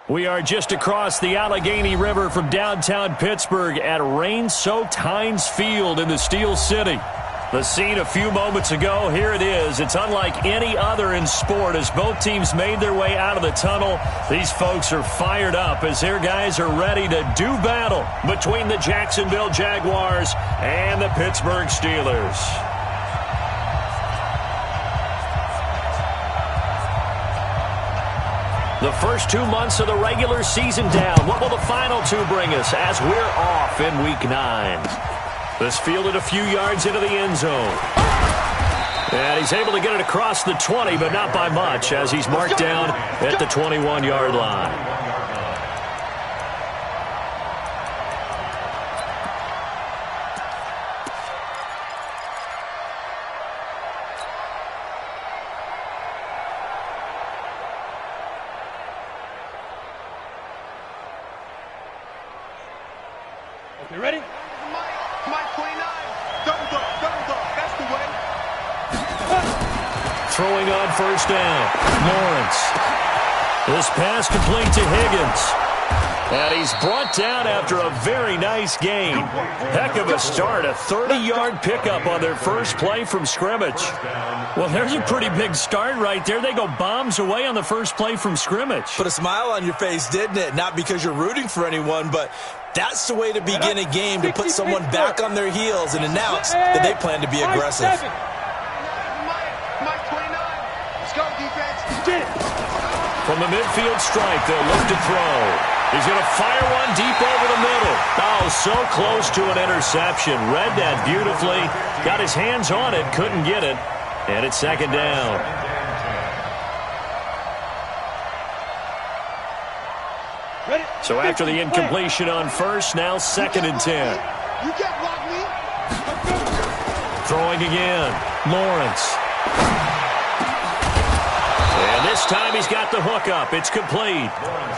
We are just across the Allegheny River from downtown Pittsburgh at rain-soaked Heinz Field in the Steel City. The scene a few moments ago, here it is. It's unlike any other in sport as both teams made their way out of the tunnel. These folks are fired up as their guys are ready to do battle between the Jacksonville Jaguars and the Pittsburgh Steelers. The first 2 months of the regular season down. What will the final two bring us as we're off in Week 9? This fielded a few yards into the end zone. And he's able to get it across the 20, but not by much as he's marked down at the 21-yard line. You ready? Mike 29. Double dog. That's the way. Throwing on first down. Lawrence. This pass complete to Higgins. And he's brought down after a very nice game. Heck of a start. A 30-yard pickup on their first play from scrimmage. Well, there's a pretty big start right there. They go bombs away on the first play from scrimmage. Put a smile on your face, didn't it? Not because you're rooting for anyone, but that's the way to begin a game, to put someone back on their heels and announce that they plan to be aggressive. Mike 29. Let's go, defense. From the midfield stripe, they'll look to throw. He's going to fire one deep over the middle. Oh, so close to an interception. Read that beautifully. Got his hands on it, couldn't get it. And it's second down. So after the incompletion on first, now second and 10. You can't block me. Throwing again. Lawrence. And this time he's got the hook up. It's complete.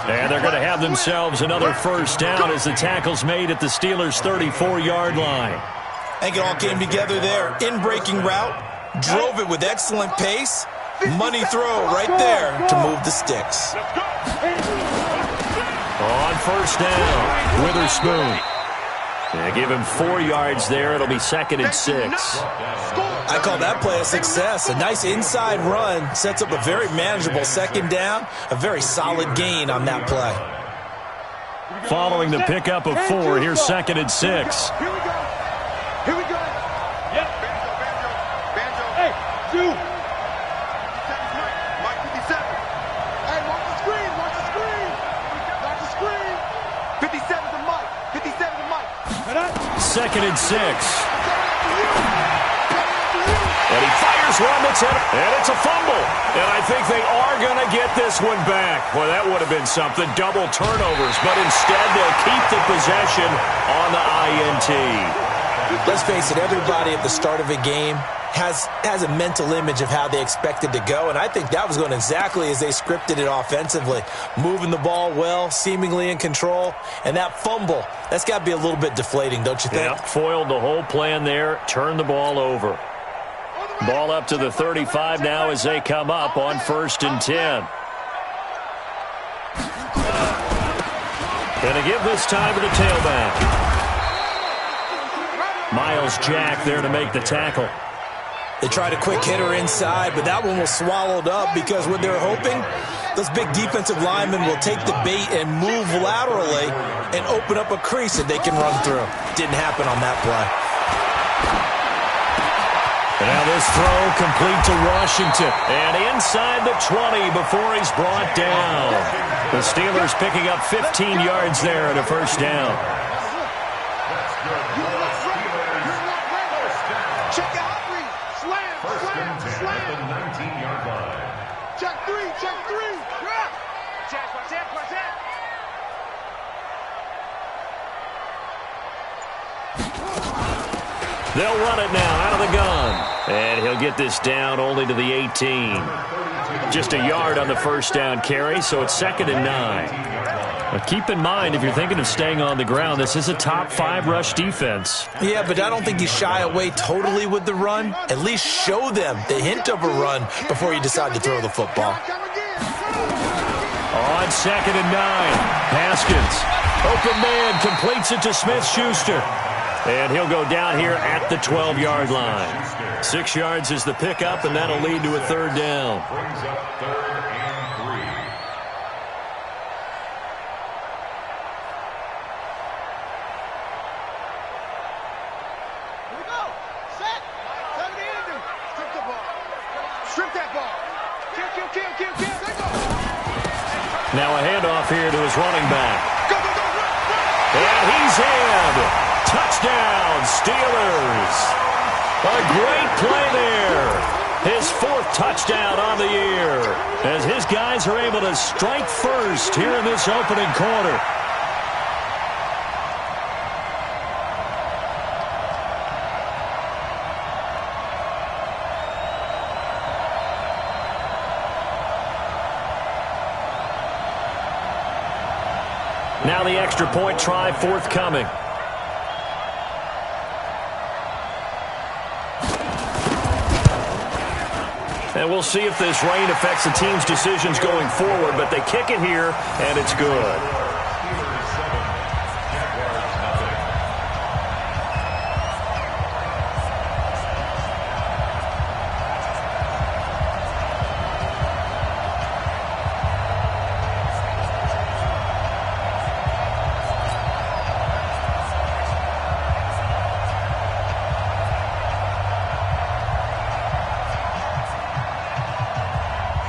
And they're going to have themselves another first down as the tackle's made at the Steelers' 34-yard line. I think it all came together there. In-breaking route. Drove it with excellent pace. Money throw right there to move the sticks. On first down, Witherspoon. Yeah, give him 4 yards there. It'll be second and 6. I call that play a success. A nice inside run sets up a very manageable second down. A very solid gain on that play. Following the pickup of 4, here's second and 6. Here we go. Here we go. Yep. Banjo. Hey, you. Mike 57. Hey, watch the screen. Watch the screen. Watch the screen. 57 to Mike. 57 to Mike. Second and 6. And he fires one that's hit, and it's a fumble. And I think they are going to get this one back. Well, that would have been something, double turnovers. But instead, they'll keep the possession on the INT. Let's face it, everybody at the start of a game has a mental image of how they expect it to go, and I think that was going exactly as they scripted it offensively. Moving the ball well, seemingly in control, and that fumble, that's got to be a little bit deflating, don't you think? Yep, foiled the whole plan there, turned the ball over. Ball up to the 35 now as they come up on first and 10. Going to give this time to the tailback. Miles Jack there to make the tackle. They tried a quick hitter inside, but that one was swallowed up because what they're hoping, those big defensive linemen will take the bait and move laterally and open up a crease that they can run through. Didn't happen on that play. And now this throw complete to Washington. And inside the 20 before he's brought down. The Steelers picking up 15 yards there at a first down. Check out three. Slam. At the 19-yard line. Check three. Check. They'll run it now out of the gun. And he'll get this down only to the 18. Just a yard on the first down carry, so it's second and 9. But keep in mind, if you're thinking of staying on the ground, this is a top 5 rush defense. Yeah, but I don't think you shy away totally with the run. At least show them the hint of a run before you decide to throw the football. On 2nd and 9, Haskins. Open man, completes it to Smith-Schuster. And he'll go down here at the 12-yard line. 6 yards is the pickup, and that'll lead to a 3rd down. Brings up 3rd and 3. Here we go. Set. Tell me to do. Strip the ball. Strip that ball. Kill. Take off. Now a handoff here to his running back. Go, run. And he's in. Touchdown, Steelers. A great play there. His 4th touchdown on the year as his guys are able to strike first here in this opening quarter. Now the extra point try forthcoming. And we'll see if this rain affects the team's decisions going forward, but they kick it here, and it's good.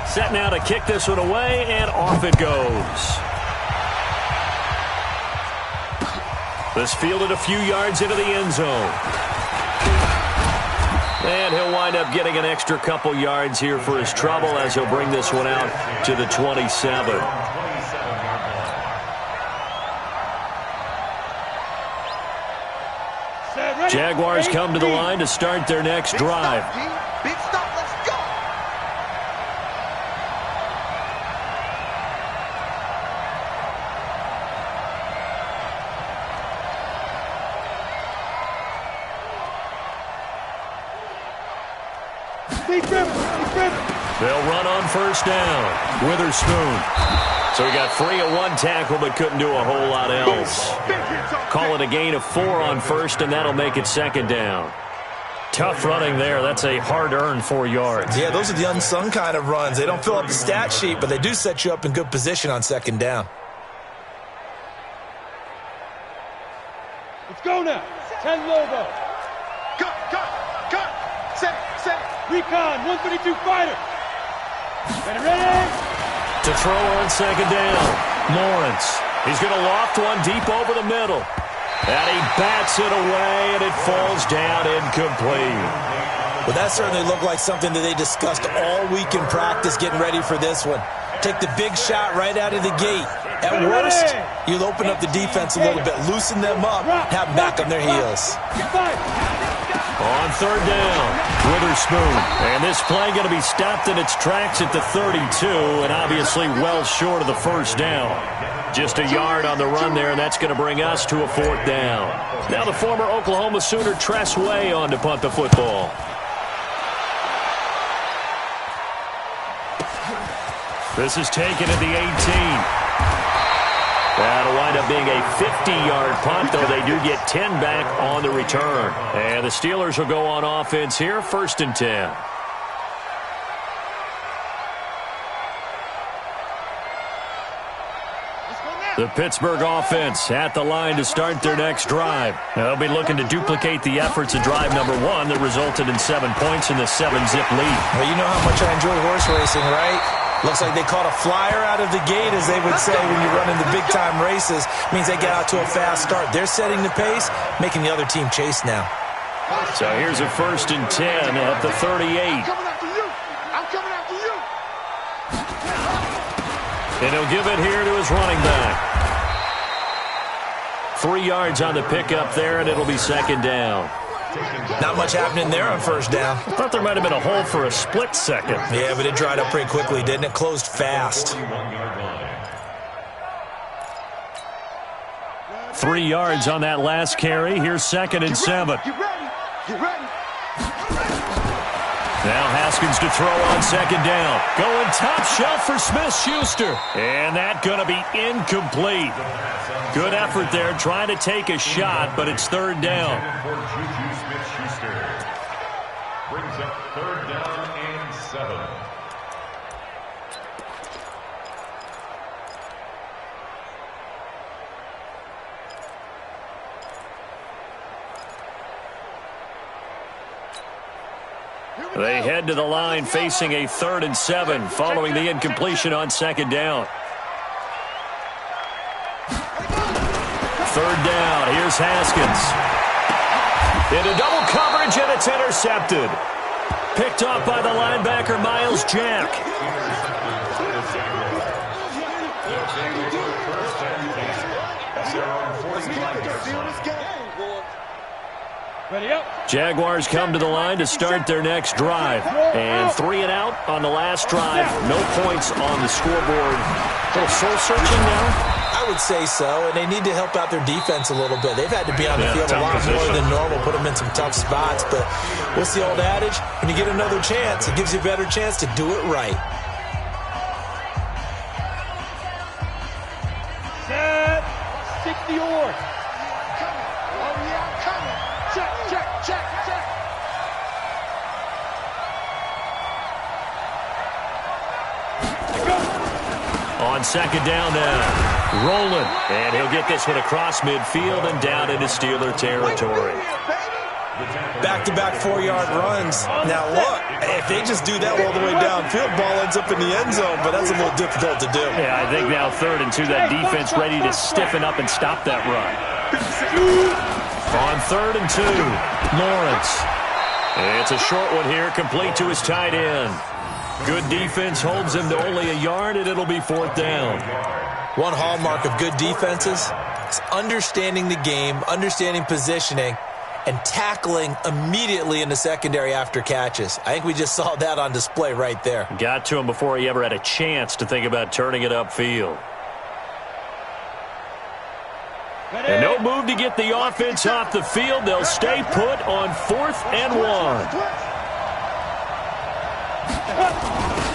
Set now to kick this one away, and off it goes. This fielded a few yards into the end zone. And he'll wind up getting an extra couple yards here for his trouble as he'll bring this one out to the 27. Jaguars come to the line to start their next drive. Big stop, let's go. They'll run on 1st down. Witherspoon. So he got free of 1 tackle but couldn't do a whole lot else. Call it a gain of 4 on 1st, and that'll make it 2nd down. Tough running there. That's a hard-earned 4 yards. Yeah, those are the unsung kind of runs. They don't fill up the stat sheet, but they do set you up in good position on 2nd down. Let's go now. 10 Lobo. Cut. Set it. Recon, 132 fighter. Ready. To throw on 2nd down. Lawrence. He's going to loft one deep over the middle. And he bats it away, and it falls down incomplete. Well, that certainly looked like something that they discussed all week in practice getting ready for this one. Take the big shot right out of the gate. At worst, you'll open up the defense a little bit, loosen them up, have them back on their heels. On 3rd down, Witherspoon. And this play going to be stopped in its tracks at the 32, and obviously well short of the 1st down. Just a yard on the run there, and that's going to bring us to a 4th down. Now the former Oklahoma Sooner Tress Way on to punt the football. This is taken at the 18. That'll wind up being a 50-yard punt, though they do get 10 back on the return. And the Steelers will go on offense here, 1st and 10. The Pittsburgh offense at the line to start their next drive. They'll be looking to duplicate the efforts of drive number 1 that resulted in 7 points in the 7-zip lead. Well, you know how much I enjoy horse racing, right? Looks like they caught a flyer out of the gate, as they would say when you run into big-time races. Means they get out to a fast start. They're setting the pace, making the other team chase now. So here's a 1st and 10 at the 38. I'm coming after you. I'm coming after you. And he'll give it here to his running back. 3 yards on the pickup there, and it'll be 2nd down. Not much happening there on 1st down. I thought there might have been a hole for a split second. Yeah, but it dried up pretty quickly, didn't it? Closed fast. 3 yards on that last carry. Here's 2nd and 7. Get ready. Get ready. Now Haskins to throw on 2nd down. Going top shelf for Smith-Schuster. And that's going to be incomplete. Good effort there trying to take a shot, but it's 3rd down. Brings up 3rd down and 7. They head to the line facing a 3rd and 7 following the incompletion on 2nd down. 3rd down. Here's Haskins. Into double coverage, and it's intercepted. Picked off by the linebacker, Miles Jack. Jaguars come to the line to start their next drive. And 3 and out on the last drive. No points on the scoreboard. A little soul-searching now? I would say so, and they need to help out their defense a little bit. They've had to be on the field a lot more than normal, put them in some tough spots. But what's the old adage? When you get another chance, it gives you a better chance to do it right. Set. 60 yards. On 2nd down now, rolling, and he'll get this one across midfield and down into Steeler territory. Back-to-back 4-yard runs. Now look, if they just do that all the way downfield, ball ends up in the end zone, but that's a little difficult to do. Yeah, I think now 3rd and 2, that defense ready to stiffen up and stop that run. On 3rd and 2, Lawrence. It's a short one here, complete to his tight end. Good defense holds him to only a yard, and it'll be 4th down. One hallmark of good defenses is understanding the game, understanding positioning, and tackling immediately in the secondary after catches. I think we just saw that on display right there. Got to him before he ever had a chance to think about turning it upfield. And no move to get the offense off the field. They'll stay put on 4th and 1.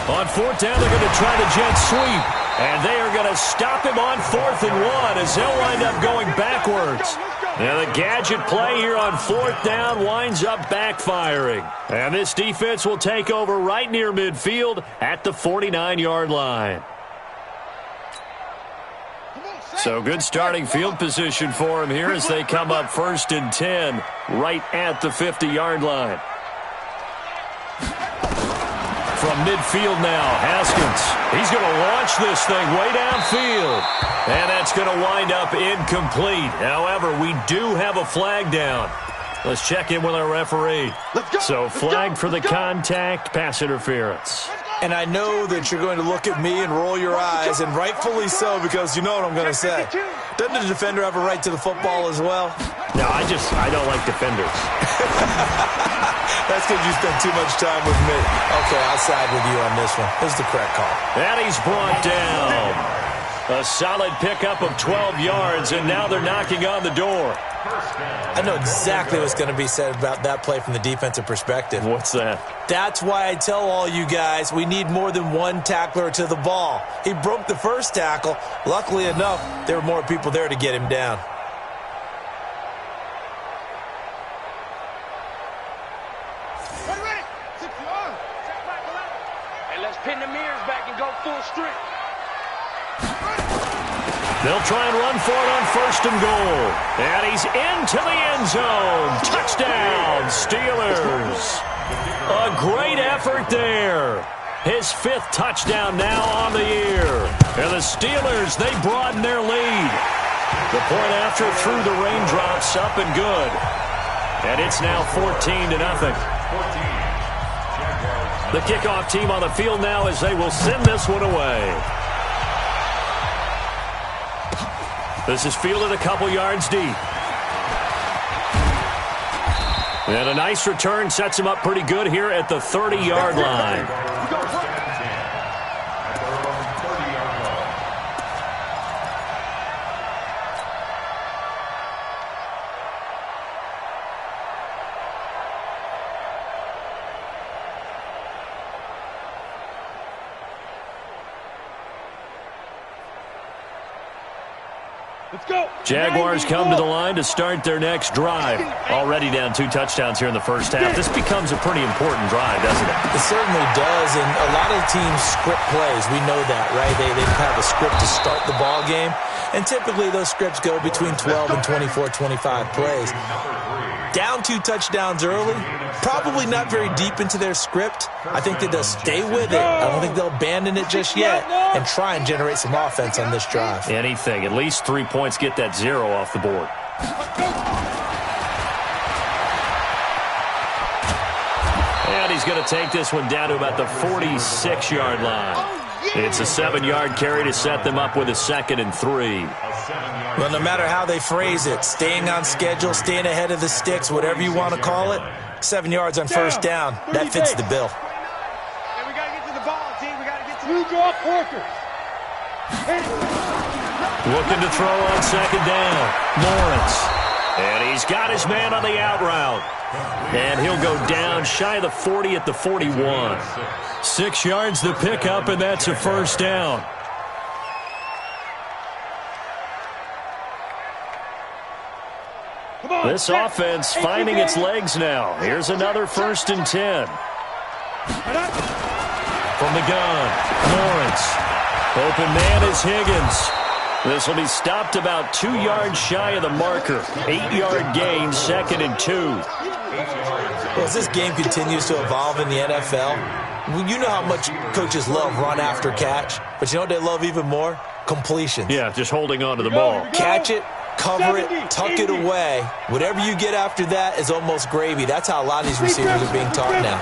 On 4th down, they're going to try the jet sweep. And they are going to stop him on 4th and 1 as they'll wind up going backwards. Now the gadget play here on 4th down winds up backfiring. And this defense will take over right near midfield at the 49-yard line. So good starting field position for him here as they come up 1st and 10 right at the 50-yard line. From midfield now, Haskins. He's going to launch this thing way downfield. And that's going to wind up incomplete. However, we do have a flag down. Let's check in with our referee. So flag for the contact, pass interference. And I know that you're going to look at me and roll your eyes, and rightfully so, because you know what I'm going to say. Doesn't the defender have a right to the football as well? No, I don't like defenders. That's because you spend too much time with me. Okay, I'll side with you on this one. This is the correct call. And he's brought down. A solid pickup of 12 yards, and now they're knocking on the door. I know exactly what's going to be said about that play from the defensive perspective. What's that? That's why I tell all you guys we need more than one tackler to the ball. He broke the first tackle. Luckily enough, there were more people there to get him down. Hey, let's pin the mirrors back and go full strength. They'll try and run for it on 1st and goal. And he's into the end zone. Touchdown, Steelers. A great effort there. His 5th touchdown now on the year. And the Steelers, they broaden their lead. The point after through the raindrops, up and good. And it's now 14-0. The kickoff team on the field now as they will send this one away. This is fielded a couple yards deep. And a nice return sets him up pretty good here at the 30-yard line. Let's go. Jaguars come to the line to start their next drive. Already down 2 touchdowns here in the first half. This becomes a pretty important drive, doesn't it? It certainly does, and a lot of teams script plays. We know that, right? They have a script to start the ball game, and typically those scripts go between 12 and 24, 25 plays. Down 2 touchdowns early, probably not very deep into their script. I think that they'll stay with it. I don't think they'll abandon it just yet and try and generate some offense on this drive. Anything. At least 3 points, get that 0 off the board. And he's going to take this one down to about the 46-yard line. It's a 7-yard carry to set them up with a 2nd and 3. Well, no matter how they phrase it, staying on schedule, staying ahead of the sticks, whatever you want to call it, 7 yards on first down, that fits the bill. And we got to get to the ball, team. We got to get to the ball. Looking to throw on 2nd down. Lawrence. And he's got his man on the out route. And he'll go down shy of the 40 at the 41. 6 yards the pickup, and that's a first down. This offense finding its legs now. Here's another 1st and 10. From the gun, Lawrence. Open man is Higgins. This will be stopped about 2 yards shy of the marker. 8-yard gain, 2nd and 2. Well, as this game continues to evolve in the NFL, you know how much coaches love run after catch, but you know what they love even more? Completions. Yeah, just holding on to the ball. Catch it, cover it, tuck it away. Whatever you get after that is almost gravy. That's how a lot of these receivers are being taught now.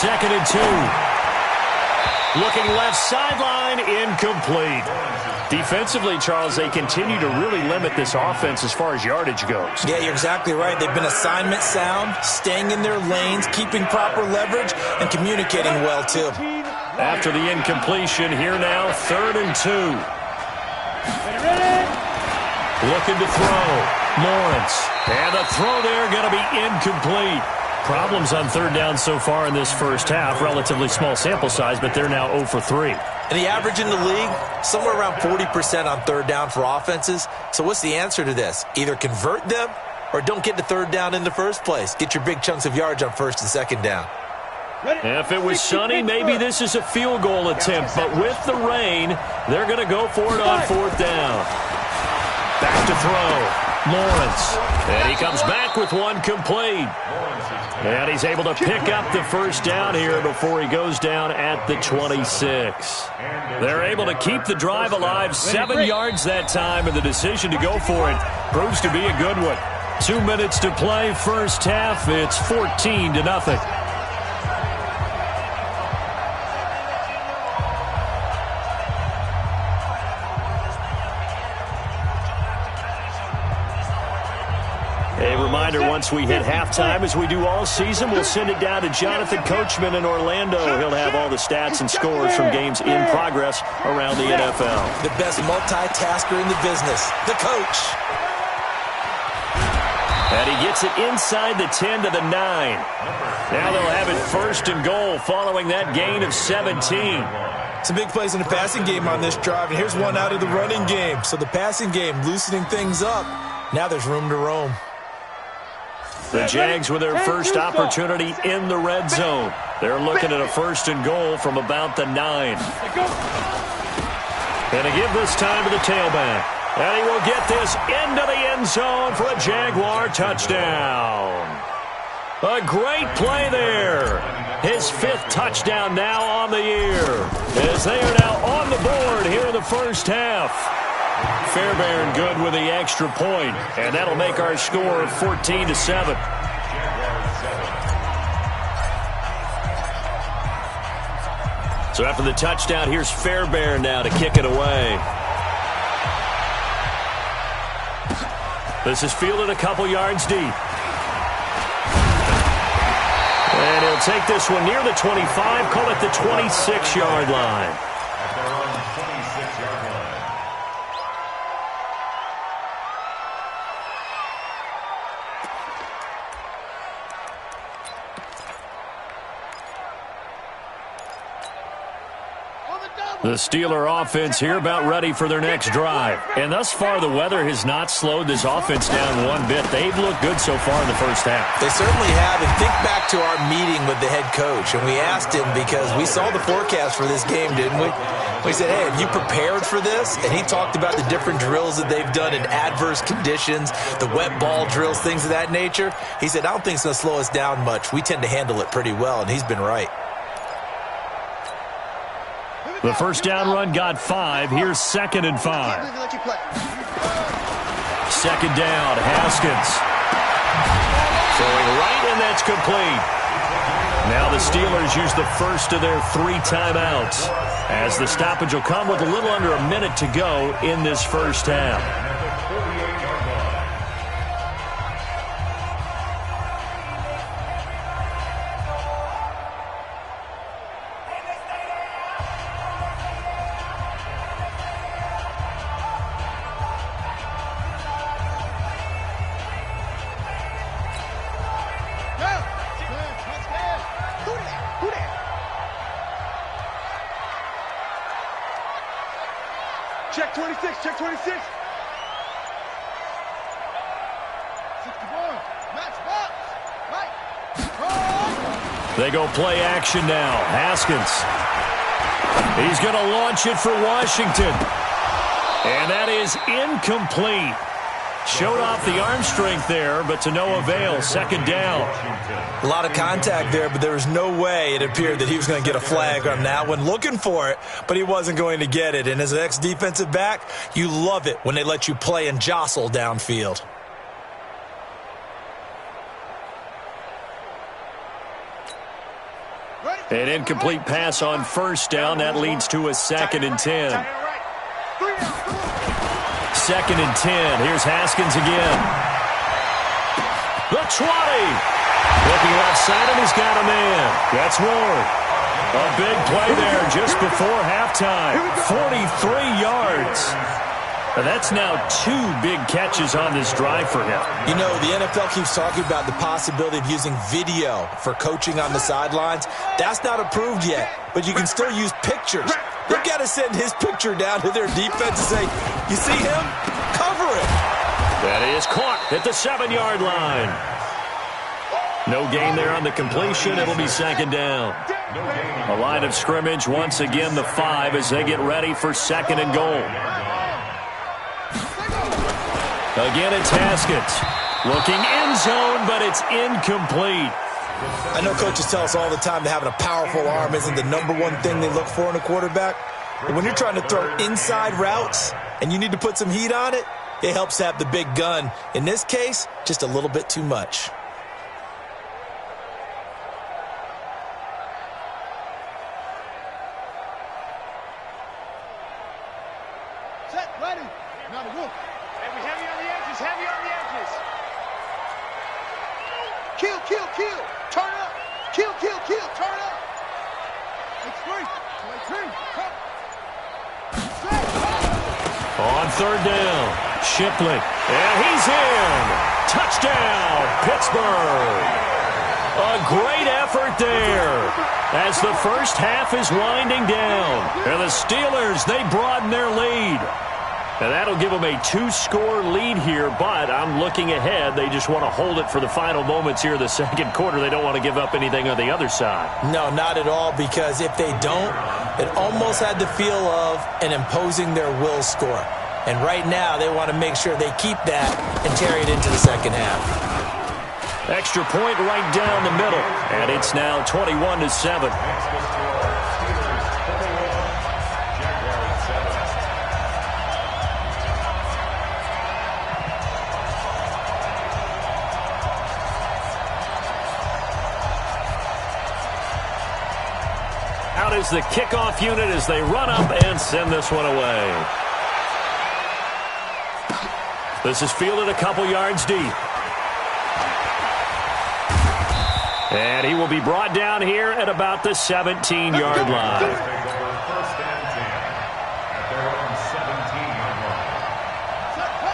2nd and 2. Looking left sideline, incomplete. Defensively, Charles, they continue to really limit this offense as far as yardage goes. Yeah, you're exactly right. They've been assignment sound, staying in their lanes, keeping proper leverage, and communicating well, too. After the incompletion, here now, 3rd and 2. Looking to throw. Lawrence. And the throw there going to be incomplete. Problems on 3rd down so far in this first half. Relatively small sample size, but they're now 0 for 3. And the average in the league, somewhere around 40% on 3rd down for offenses. So what's the answer to this? Either convert them or don't get to 3rd down in the first place. Get your big chunks of yards on 1st and 2nd down. If it was sunny, maybe this is a field goal attempt. But with the rain, they're going to go for it on 4th down. Back to throw. Lawrence. And he comes back with one complete. And he's able to pick up the first down here before he goes down at the 26. They're able to keep the drive alive, 7 yards that time, and the decision to go for it proves to be a good one. 2 minutes to play, first half. It's 14-0. Once we hit halftime, as we do all season, we'll send it down to Jonathan Coachman in Orlando. He'll have all the stats and scores from games in progress around the NFL. The best multitasker in the business, the coach. And he gets it inside the 10 to the 9. Now they'll have it 1st and goal following that gain of 17. Some big plays in the passing game on this drive, and here's one out of the running game. So the passing game loosening things up. Now there's room to roam. The Jags with their first opportunity in the red zone. They're looking at a 1st and goal from about the 9. And to give this time to the tailback. And he will get this into the end zone for a Jaguar touchdown. A great play there. His 5th touchdown now on the year. As they are now on the board here in the first half. Fairbairn good with the extra point, and that'll make our score 14-7. So after the touchdown, here's Fairbairn now to kick it away. This is fielded a couple yards deep. And he'll take this one near the 25, call it the 26-yard line. The Steeler offense here about ready for their next drive. And thus far, the weather has not slowed this offense down one bit. They've looked good so far in the first half. They certainly have. And think back to our meeting with the head coach. And we asked him because we saw the forecast for this game, didn't we? We said, hey, have you prepared for this? And he talked about the different drills that they've done in adverse conditions, the wet ball drills, things of that nature. He said, I don't think it's going to slow us down much. We tend to handle it pretty well, and he's been right. The first down run got 5. Here's 2nd and 5. Second down, Haskins. Throwing right, and that's complete. Now the Steelers use the first of their 3 timeouts, as the stoppage will come with a little under a minute to go in this first half. Check 26, check 26. 61. Match box. Right. They go play action now. Haskins. He's going to launch it for Washington. And that is incomplete. Showed off the arm strength there, but to no avail. Second down. A lot of contact there, but there was no way it appeared that he was going to get a flag on that one. Looking for it, but he wasn't going to get it. And as an ex-defensive back, you love it when they let you play and jostle downfield. An incomplete pass on first down. That leads to a 2nd and 10. 2nd and 10. Here's Haskins again. The 20. Looking left side, and he's got a man. That's Ward. A big play there just before halftime. 43 yards. And that's now 2 big catches on this drive for him. You know, the NFL keeps talking about the possibility of using video for coaching on the sidelines. That's not approved yet, but you can still use pictures. They've got to send his picture down to their defense and say, you see him? Cover it. That is caught at the 7-yard line. No gain there on the completion. It'll be 2nd down. A line of scrimmage, once again the 5 as they get ready for 2nd and goal. Again, it's Haskins. Looking end zone, but it's incomplete. I know coaches tell us all the time that having a powerful arm isn't the #1 thing they look for in a quarterback. But when you're trying to throw inside routes and you need to put some heat on it, it helps to have the big gun. In this case, just a little bit too much. Set, ready. Now the roof. Heavy on the edges, heavy on the edges. Kill, kill, kill. Turn up. Kill, kill, kill. Turn up. X3. Come. On 3rd down, Shipley. And he's in. Touchdown, Pittsburgh. A great effort there as the first half is winding down. And the Steelers, they broaden their lead. And that'll give them a 2-score lead here, but I'm looking ahead. They just want to hold it for the final moments here in the second quarter. They don't want to give up anything on the other side. No, not at all, because if they don't, it almost had the feel of an imposing their will score. And right now, they want to make sure they keep that and carry it into the second half. Extra point right down the middle, and it's now 21-7. Out is the kickoff unit as they run up and send this one away. This is fielded a couple yards deep. And he will be brought down here at about the 17-yard line.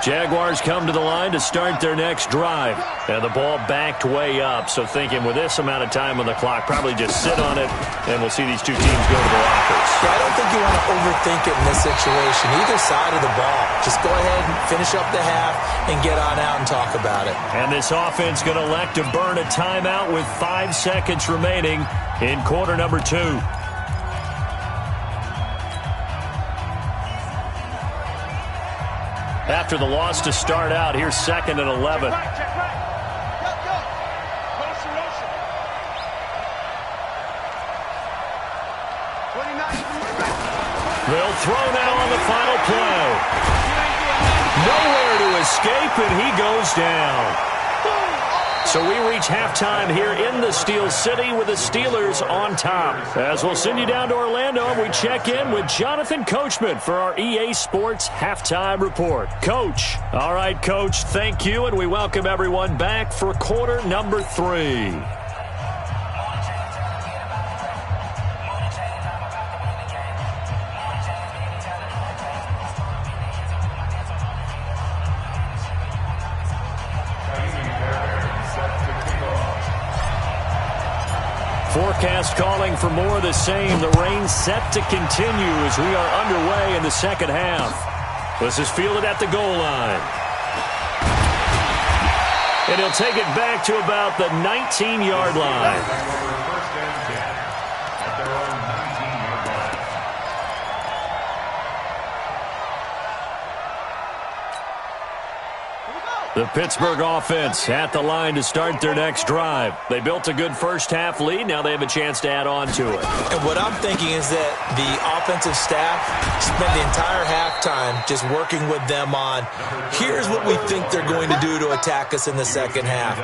Jaguars come to the line to start their next drive. And the ball backed way up, so thinking with this amount of time on the clock, probably just sit on it, and we'll see these two teams go to the lockers. Yeah, I don't think you want to overthink it in this situation, either side of the ball. Just go ahead and finish up the half and get on out and talk about it. And this offense going to elect to burn a timeout with 5 seconds remaining in quarter number 2. After the loss to start out, here's 2nd and 11. They'll throw now on the final play. Nowhere to escape, and he goes down. So we reach halftime here in the Steel City with the Steelers on top. As we'll send you down to Orlando, and we check in with Jonathan Coachman for our EA Sports Halftime Report. Coach. All right, Coach, thank you, and we welcome everyone back for quarter number 3. Forecast calling for more of the same. The rain set to continue as we are underway in the second half. This is fielded at the goal line. And he'll take it back to about the 19-yard line. The Pittsburgh offense at the line to start their next drive. They built a good first-half lead. Now they have a chance to add on to it. And what I'm thinking is that the offensive staff spent the entire halftime just working with them on, here's what we think they're going to do to attack us in the second half.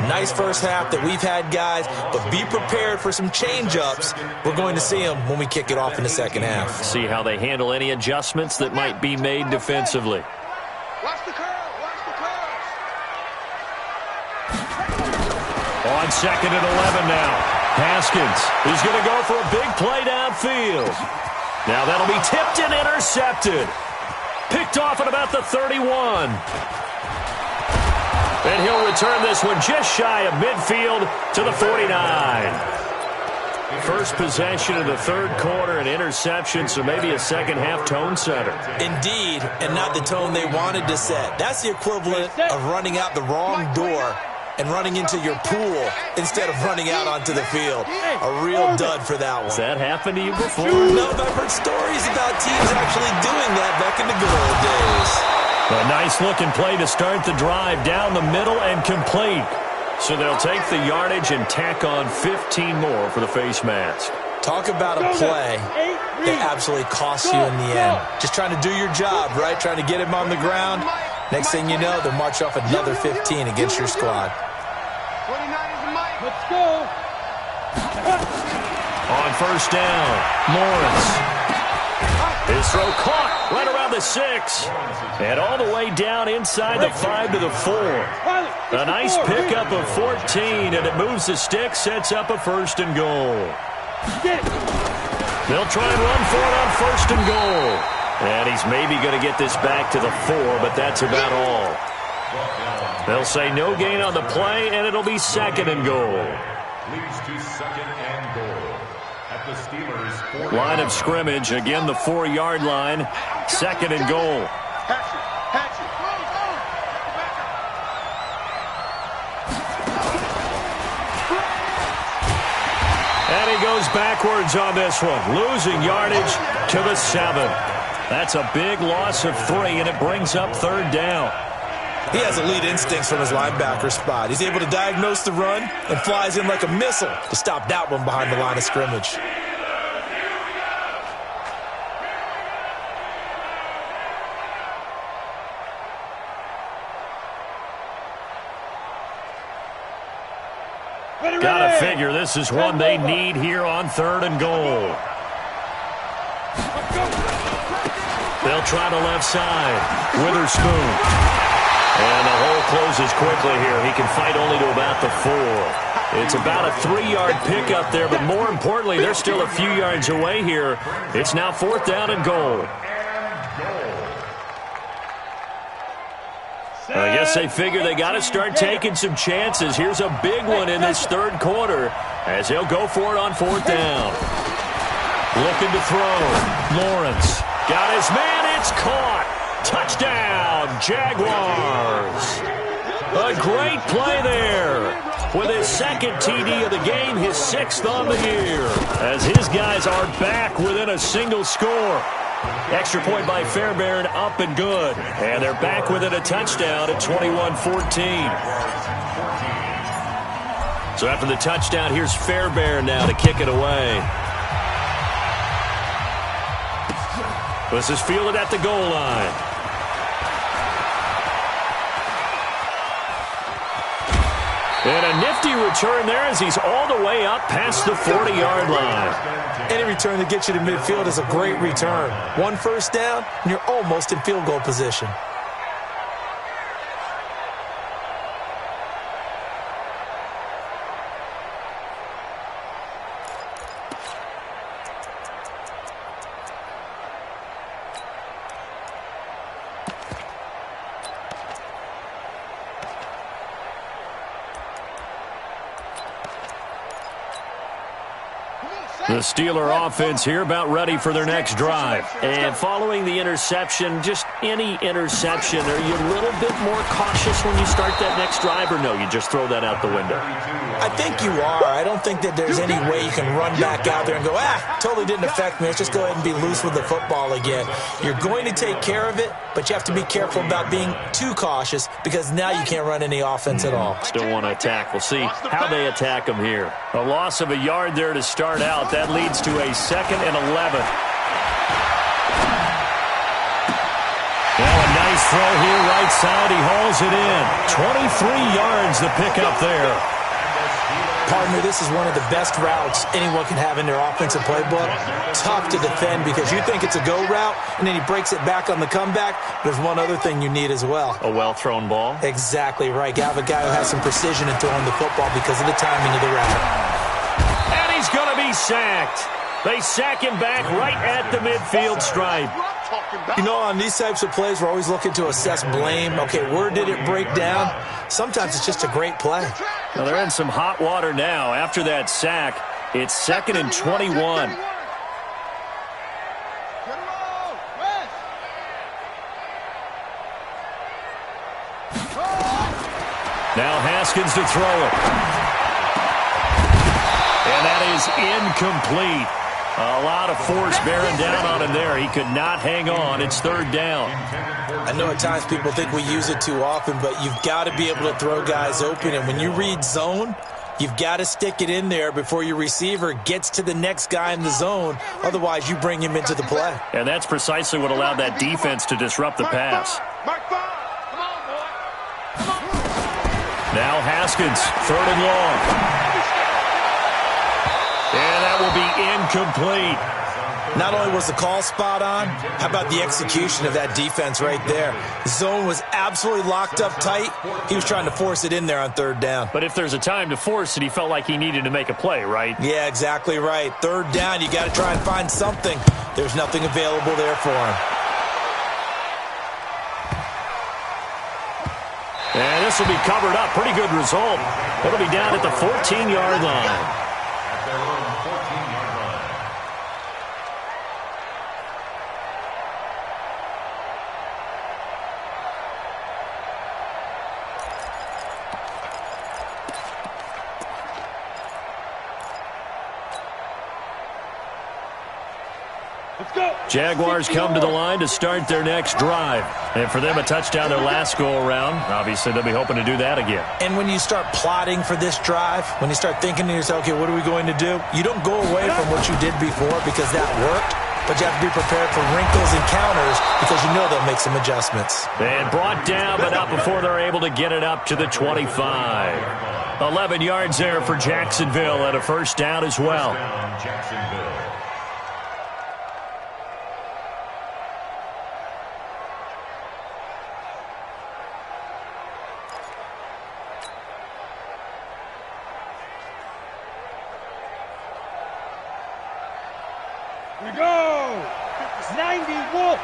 Nice first half that we've had, guys, but be prepared for some change-ups. We're going to see them when we kick it off in the second half. See how they handle any adjustments that might be made defensively. Watch the curve. On 2nd and 11 now. Haskins is going to go for a big play downfield. Now that'll be tipped and intercepted. Picked off at about the 31. And he'll return this one just shy of midfield to the 49. First possession of the third quarter, an interception, so maybe a second-half tone setter. Indeed, and not the tone they wanted to set. That's the equivalent of running out the wrong door and running into your pool instead of running out onto the field. A real dud for that one. Has that happened to you before? No, but I've heard stories about teams actually doing that back in the good old days. A nice-looking play to start the drive down the middle and complete. So they'll take the yardage and tack on 15 more for the face mask. Talk about a play that absolutely costs you in the end. Just trying to do your job, right? Trying to get him on the ground. Next thing you know, they'll march off another 15 against your squad. 29 is the mic. Let's go. On first down, Lawrence. His throw caught right around the 6. And all the way down inside the 5 to the 4. A nice pickup of 14, and it moves the stick, sets up a 1st and goal. They'll try and run for it on 1st and goal. And he's maybe going to get this back to the 4, but that's about all. They'll say no gain on the play, and it'll be 2nd and goal. Leads to 2nd and goal at the Steelers' 4. Line of scrimmage, again the 4-yard line, 2nd and goal. Hatchet. And he goes backwards on this one, losing yardage to the 7. That's a big loss of 3, and it brings up 3rd down. He has elite instincts from his linebacker spot. He's able to diagnose the run and flies in like a missile to stop that one behind the line of scrimmage. Gotta figure this is one they need here on 3rd and goal. They'll try the left side. Witherspoon. And the hole closes quickly here. He can fight only to about the 4. It's about a 3-yard pickup there, but more importantly, they're still a few yards away here. It's now 4th down and goal. I guess they figure they got to start taking some chances. Here's a big one in this third quarter as he'll go for it on fourth down. Looking to throw. Lawrence got his man. It's caught. Touchdown, Jaguars. A great play there. With his second TD of the game, his sixth on the year. As his guys are back within a single score. Extra point by Fairbairn, up and good. And they're back within a touchdown at 21-14. So after the touchdown, here's Fairbairn now to kick it away. This is fielded at the goal line. And a nifty return there as he's all the way up past the 40-yard line. Any return that gets you to midfield is a great return. One first down, and you're almost in field goal position. The Steeler offense here about ready for their next drive. And following the interception, just any interception, are you a little bit more cautious when you start that next drive, or no, you just throw that out the window? I think you are. I don't think that there's any way you can run back out there and go, totally didn't affect me. Let's just go ahead and be loose with the football again. You're going to take care of it, but you have to be careful about being too cautious because now you can't run any offense at all. Still want to attack. We'll see how they attack them here. A loss of a yard there to start out. That leads to a 2nd and 11. Now a nice throw here, right side. He hauls it in. 23 yards the pickup there. Partner, this is one of the best routes anyone can have in their offensive playbook. Tough to defend because you think it's a go route, and then he breaks it back on the comeback. There's one other thing you need as well. A well-thrown ball? Exactly right. You have a guy who has some precision in throwing the football because of the timing of the route. And he's going to be sacked. They sack him back right at the midfield stripe. You know, on these types of plays, we're always looking to assess blame. Okay, where did it break down? Sometimes it's just a great play. Well, they're in some hot water now. After that sack, it's 2nd and 21. Now Haskins to throw it. And that is incomplete. A lot of force bearing down on him there. He could not hang on. It's 3rd down. I know at times people think we use it too often, but you've got to be able to throw guys open. And when you read zone, you've got to stick it in there before your receiver gets to the next guy in the zone. Otherwise, you bring him into the play. And that's precisely what allowed that defense to disrupt the pass. Now Haskins, 3rd and long. And that will be incomplete. Not only was the call spot on, how about the execution of that defense right there? The zone was absolutely locked up tight. He was trying to force it in there on 3rd down. But if there's a time to force it, he felt like he needed to make a play, right? Yeah, exactly right. 3rd down, you got to try and find something. There's nothing available there for him. And this will be covered up. Pretty good result. It'll be down at the 14-yard line. Jaguars come to the line to start their next drive. And for them, a touchdown their last go-around. Obviously, they'll be hoping to do that again. And when you start plotting for this drive, when you start thinking to yourself, okay, what are we going to do? You don't go away from what you did before because that worked, but you have to be prepared for wrinkles and counters because you know they'll make some adjustments. And brought down, but not before they're able to get it up to the 25. 11 yards there for Jacksonville and a first down as well. Jacksonville. We go! 90 Wolf!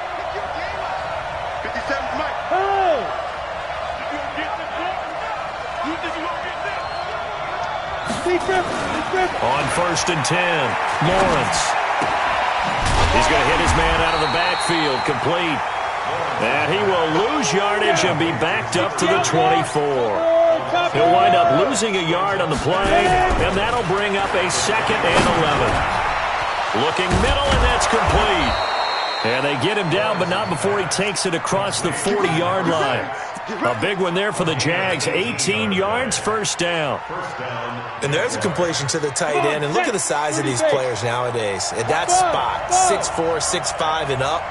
57 Mike! Oh! On 1st and 10, Lawrence. He's going to hit his man out of the backfield, complete. And he will lose yardage and be backed up to the 24. He'll wind up losing a yard on the play, and that'll bring up a 2nd and 11. Looking middle, and that's complete. And they get him down, but not before he takes it across the 40-yard line. A big one there for the Jags. 18 yards, 1st down. And there's a completion to the tight end. And look at the size of these players nowadays. At that spot, 6'4", 6'5", and up.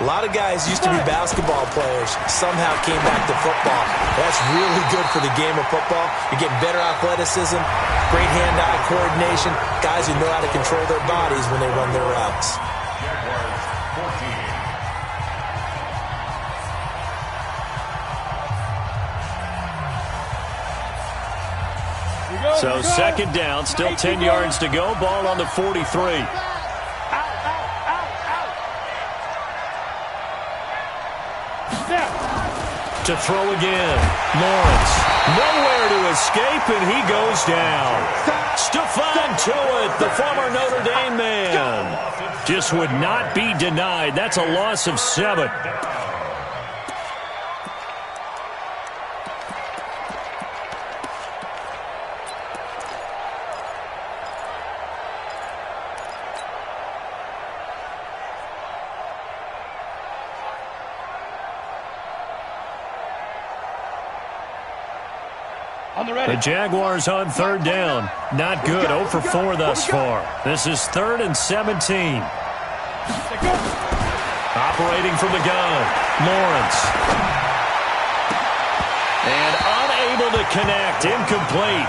A lot of guys used to be basketball players, somehow came back to football. That's really good for the game of football. You're getting better athleticism, great hand-eye coordination, guys who know how to control their bodies when they run their routes. So 2nd down, still 10 yards to go, ball on the 43. To throw again, Lawrence. Nowhere to escape, and he goes down. Stephon Tuitt, the former Notre Dame man, just would not be denied. That's a loss of 7. The Jaguars on 3rd down. Not good. 0 for 4 thus far. This is 3rd and 17. Operating from the gun, Lawrence. And unable to connect. Incomplete.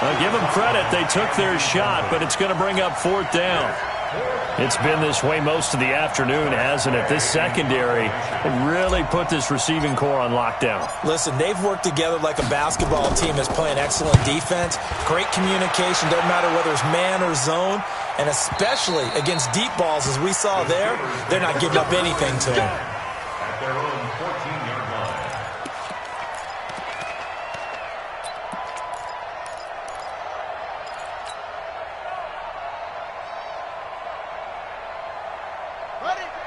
I'll give them credit. They took their shot, but it's going to bring up 4th down. It's been this way most of the afternoon, hasn't it? This secondary really put this receiving core on lockdown. Listen, they've worked together like a basketball team that's playing excellent defense. Great communication, doesn't matter whether it's man or zone. And especially against deep balls, as we saw there, they're not giving up anything to them. At their own 14-yard line.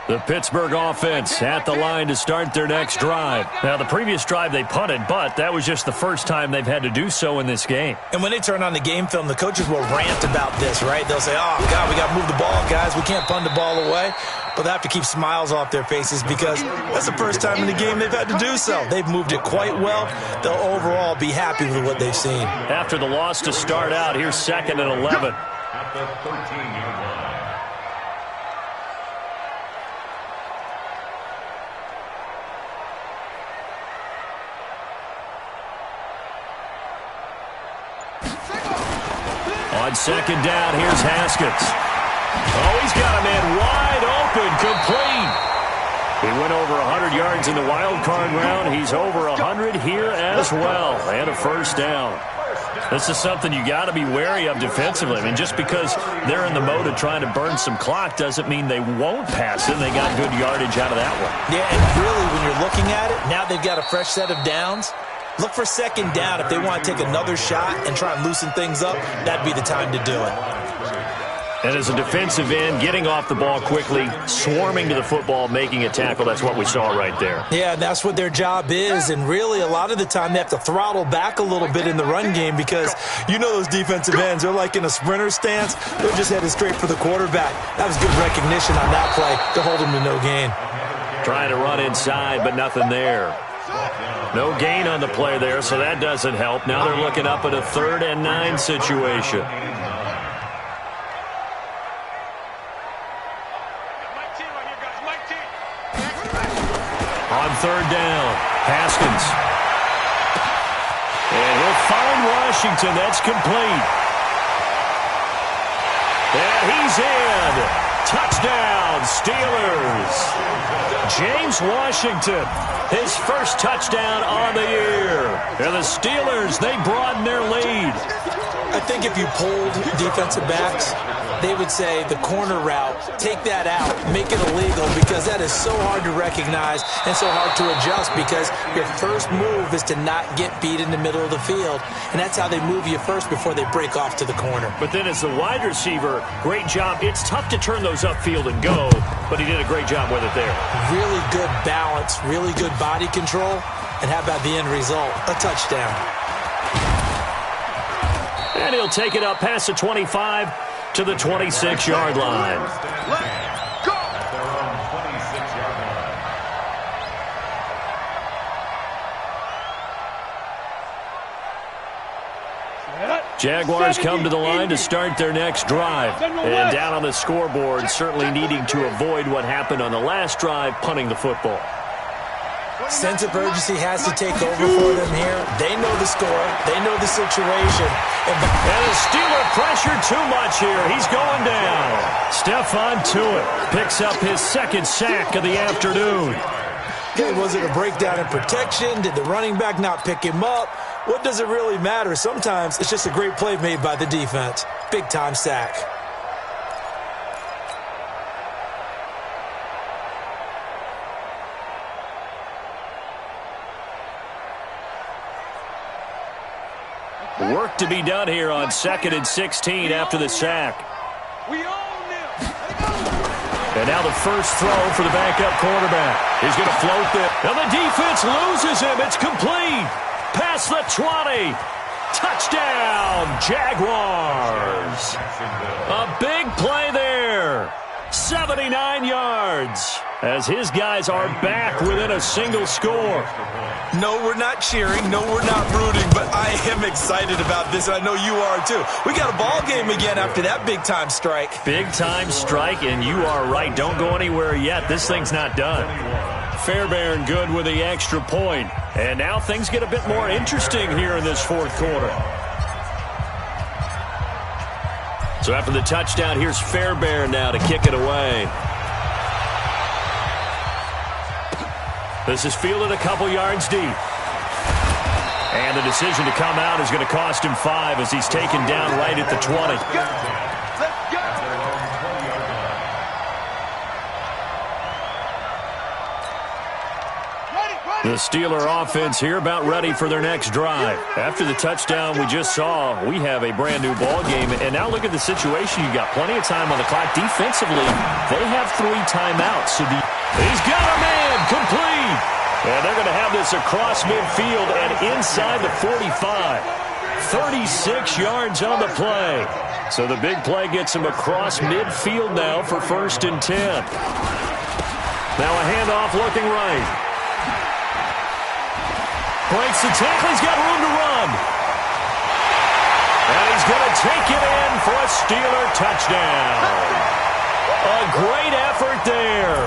The Pittsburgh offense at the line to start their next drive. Now, the previous drive they punted, but that was just the first time they've had to do so in this game. And when they turn on the game film, the coaches will rant about this, right? They'll say, oh, God, we got to move the ball, guys. We can't punt the ball away. But they have to keep smiles off their faces because that's the first time in the game they've had to do so. They've moved it quite well. They'll overall be happy with what they've seen. After the loss to start out, here's 2nd and 11. At the 13-yard line. On 2nd down, here's Haskins. Oh, he's got a man wide open, complete. He went over 100 yards in the wild card round. He's over 100 here as well, and a 1st down. This is something you got to be wary of defensively. I mean, just because they're in the mode of trying to burn some clock doesn't mean they won't pass it. They got good yardage out of that one. Yeah, and really, when you're looking at it, now they've got a fresh set of downs. Look for 2nd down. If they want to take another shot and try and loosen things up, that'd be the time to do it. And as a defensive end, getting off the ball quickly, swarming to the football, making a tackle, that's what we saw right there. Yeah, that's what their job is. And really, a lot of the time, they have to throttle back a little bit in the run game because you know those defensive ends, they're like in a sprinter stance. They're just headed straight for the quarterback. That was good recognition on that play to hold them to no gain. Trying to run inside, but nothing there. No gain on the play there, so that doesn't help. Now they're looking up at a 3rd and 9 situation. On 3rd down, Haskins. And he'll find Washington. That's complete. And he's in. Touchdown, Steelers. James James Washington, his first touchdown on the year. And the Steelers, they broaden their lead. I think if you polled defensive backs, they would say the corner route, take that out, make it illegal, because that is so hard to recognize and so hard to adjust, because your first move is to not get beat in the middle of the field, and that's how they move you first before they break off to the corner. But then as the wide receiver, great job. It's tough to turn those upfield and go, but he did a great job with it there. Really good balance, really good body control, and how about the end result? A touchdown. And he'll take it up past the 25 to the 26-yard line. Let's go! At their own 26-yard line. Jaguars come to the line to start their next drive. And down on the scoreboard, certainly needing to avoid what happened on the last drive, punting the football. Sense of urgency has to take over for them here. They know the score. They know the situation. And the Steeler pressure too much here. He's going down. Stephon Tuitt picks up his second sack of the afternoon. Okay, was it a breakdown in protection? Did the running back not pick him up? What does it really matter? Sometimes it's just a great play made by the defense. Big-time sack. Work to be done here on 2nd and 16 after the sack. And now the first throw for the backup quarterback. He's going to float this. And the defense loses him. It's complete. Past the 20. Touchdown, Jaguars. A big play there. 79 yards. As his guys are back within a single score. No, we're not cheering. No, we're not rooting. But I am excited about this, and I know you are too. We got a ball game again after that big-time strike. Big-time strike, and you are right. Don't go anywhere yet. This thing's not done. Fairbairn good with the extra point. And now things get a bit more interesting here in this fourth quarter. So after the touchdown, here's Fairbairn now to kick it away. This is fielded a couple yards deep. And the decision to come out is going to cost him 5 as he's taken down right at the 20. Let's go! The Steeler offense here about ready for their next drive. After the touchdown we just saw, we have a brand new ball game. And now look at the situation. You've got plenty of time on the clock. Defensively, they have 3 timeouts. So he's got a man complete. And they're going to have this across midfield and inside the 45. 36 yards on the play. So the big play gets him across midfield now for 1st and 10. Now a handoff looking right. Breaks the tackle. He's got room to run. And he's going to take it in for a Steeler touchdown. A great effort there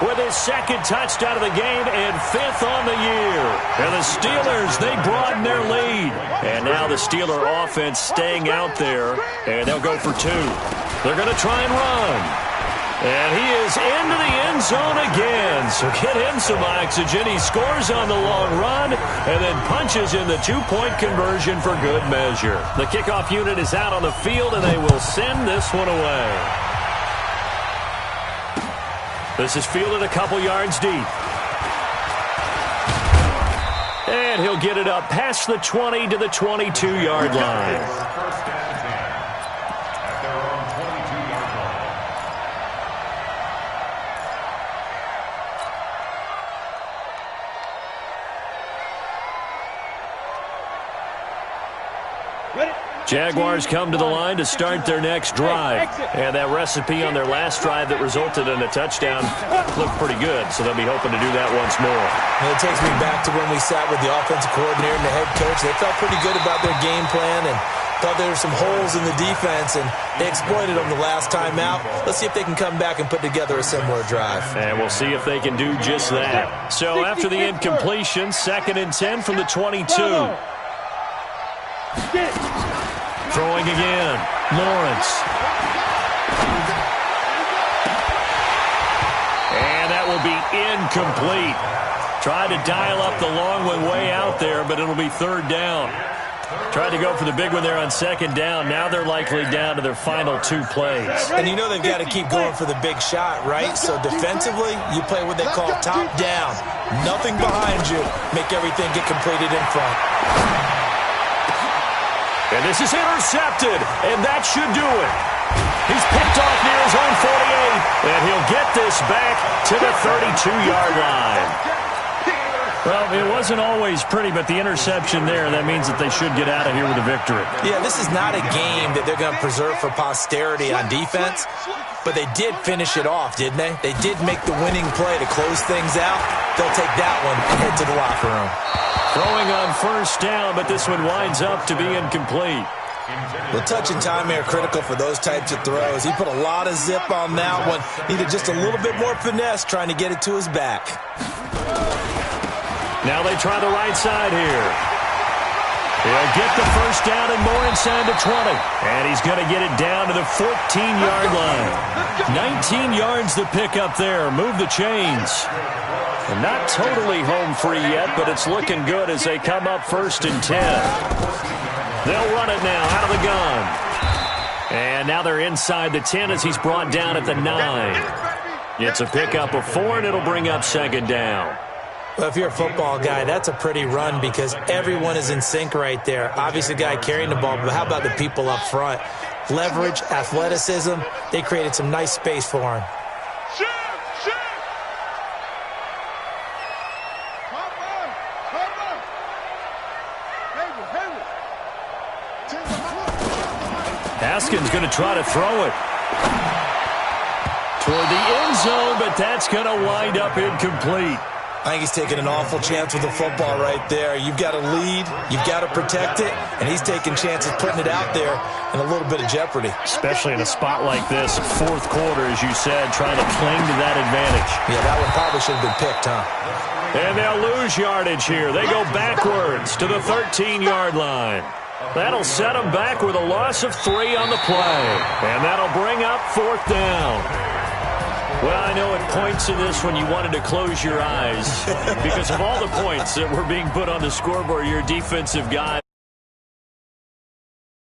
with his 2nd touchdown of the game and 5th on the year. And the Steelers, they broaden their lead. And now the Steeler offense staying out there, and they'll go for 2. They're going to try and run. And he is into the end zone again. So get him some oxygen. He scores on the long run and then punches in the 2-point conversion for good measure. The kickoff unit is out on the field, and they will send this one away. This is fielded a couple yards deep. And he'll get it up past the 20 to the 22-yard line. Jaguars come to the line to start their next drive. And that recipe on their last drive that resulted in a touchdown looked pretty good, so they'll be hoping to do that once more. And it takes me back to when we sat with the offensive coordinator and the head coach. They felt pretty good about their game plan and thought there were some holes in the defense, and they exploited them the last time out. Let's see if they can come back and put together a similar drive. And we'll see if they can do just that. So after the incompletion, 2nd and 10 from the 22. Throwing again, Lawrence. And that will be incomplete. Tried to dial up the long one way out there, but it'll be third down. Tried to go for the big one there on second down. Now they're likely down to their final 2 plays. And you know they've got to keep going for the big shot, right? So defensively, you play what they call top down. Nothing behind you. Make everything get completed in front. And this is intercepted, and that should do it. He's picked off near his own 48, and he'll get this back to the 32-yard line. Well, it wasn't always pretty, but the interception there, that means that they should get out of here with a victory. Yeah, this is not a game that they're going to preserve for posterity on defense, but they did finish it off, didn't they? They did make the winning play to close things out. They'll take that one and head to the locker room. Throwing on first down, but this one winds up to be incomplete. Well, touch and time are critical for those types of throws. He put a lot of zip on that one. Needed just a little bit more finesse trying to get it to his back. Now they try the right side here. He'll get the first down and more inside the 20. And he's going to get it down to the 14-yard line. 19 yards to pick up there. Move the chains. And not totally home free yet, but it's looking good as they come up 1st and 10. They'll run it now out of the gun. And now they're inside the 10 as he's brought down at the 9. It's a pickup of 4, and it'll bring up 2nd down. Well, if you're a football guy, that's a pretty run because everyone is in sync right there. Obviously, the guy carrying the ball, but how about the people up front? Leverage, athleticism, they created some nice space for him. Haskins going to try to throw it toward the end zone, but that's going to wind up incomplete. I think he's taking an awful chance with the football right there. You've got to lead, you've got to protect it, and he's taking chances putting it out there in a little bit of jeopardy. Especially in a spot like this, 4th quarter, as you said, trying to cling to that advantage. Yeah, that one probably should have been picked, huh? And they'll lose yardage here. They go backwards to the 13-yard line. That'll set them back with a loss of 3 on the play. And that'll bring up 4th down. Well, I know at points in this when you wanted to close your eyes because of all the points that were being put on the scoreboard, your defensive guy.